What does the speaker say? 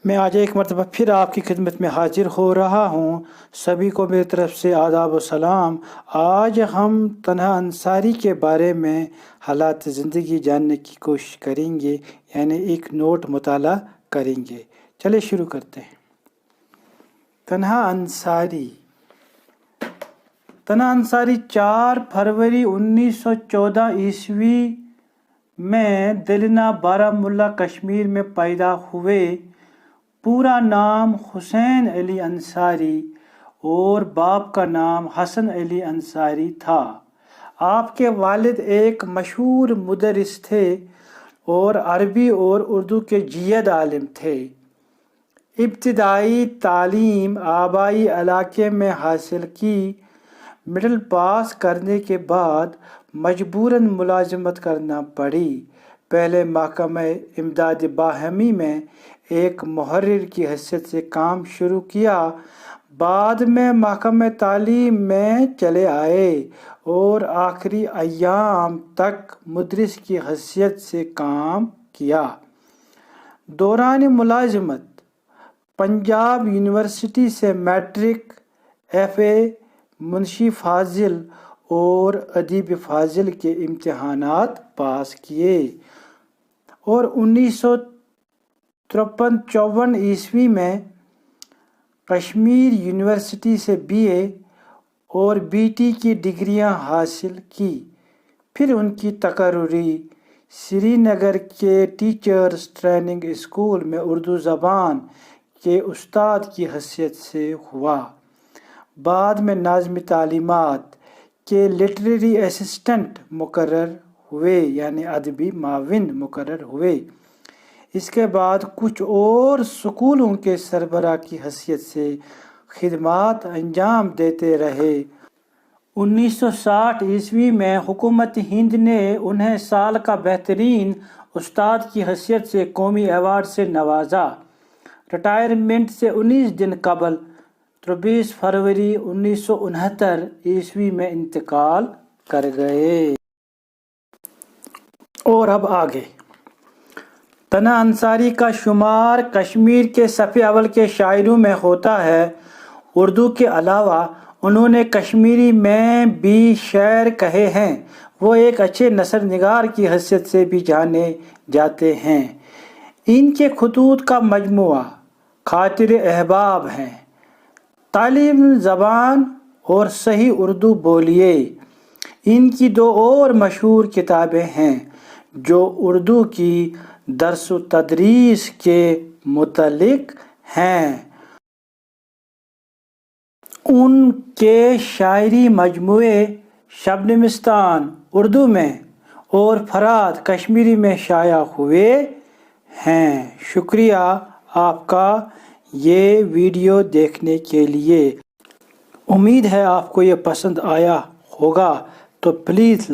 میں آج ایک مرتبہ پھر آپ کی خدمت میں حاضر ہو رہا ہوں۔ سبھی کو میری طرف سے آداب و سلام۔ آج ہم تنہا انصاری کے بارے میں حالات زندگی جاننے کی کوشش کریں گے، یعنی ایک نوٹ مطالعہ کریں گے۔ چلے شروع کرتے ہیں۔ تنہا انصاری 4 فروری 1914 عیسوی میں دلنا بارہمولہ کشمیر میں پیدا ہوئے۔ پورا نام حسین علی انصاری اور باپ کا نام حسن علی انصاری تھا۔ آپ کے والد ایک مشہور مدرس تھے اور عربی اور اردو کے جید عالم تھے۔ ابتدائی تعلیم آبائی علاقے میں حاصل کی۔ مڈل پاس کرنے کے بعد مجبوراً ملازمت کرنا پڑی۔ پہلے محکمہ امداد باہمی میں ایک محرر کی حیثیت سے کام شروع کیا، بعد میں محکمہ تعلیم میں چلے آئے اور آخری ایام تک مدرس کی حیثیت سے کام کیا۔ دوران ملازمت پنجاب یونیورسٹی سے میٹرک، FA، منشی فاضل اور ادیب فاضل کے امتحانات پاس کیے اور 1953-54 عیسوی میں کشمیر یونیورسٹی سے BA اور BT کی ڈگریاں حاصل کی۔ پھر ان کی تقرری سری نگر کے ٹیچرز ٹریننگ اسکول میں اردو زبان کے استاد کی حیثیت سے ہوا۔ بعد میں ناظم تعلیمات کے لٹریری اسسٹنٹ مقرر ہوئے، یعنی ادبی معاون مقرر ہوئے۔ اس کے بعد کچھ اور سکولوں کے سربراہ کی حیثیت سے خدمات انجام دیتے رہے۔ 1960 عیسوی میں حکومت ہند نے انہیں سال کا بہترین استاد کی حیثیت سے قومی ایوارڈ سے نوازا۔ ریٹائرمنٹ سے 19 دن قبل 23 فروری 1969 عیسوی میں انتقال کر گئے۔ اور اب آگے۔ تنہا انصاری کا شمار کشمیر کے صف اول کے شاعروں میں ہوتا ہے۔ اردو کے علاوہ انہوں نے کشمیری میں بھی شعر کہے ہیں۔ وہ ایک اچھے نثر نگار کی حیثیت سے بھی جانے جاتے ہیں۔ ان کے خطوط کا مجموعہ خاطر احباب ہے۔ تعلیم زبان اور صحیح اردو بولیے۔ ان کی 2 اور مشہور کتابیں ہیں جو اردو کی درس و تدریس کے متعلق ہیں۔ ان کے شاعری مجموعے شبنمستان اردو میں اور فرات کشمیری میں شائع ہوئے ہیں۔ شکریہ آپ کا یہ ویڈیو دیکھنے کے لیے۔ امید ہے آپ کو یہ پسند آیا ہوگا، تو پلیز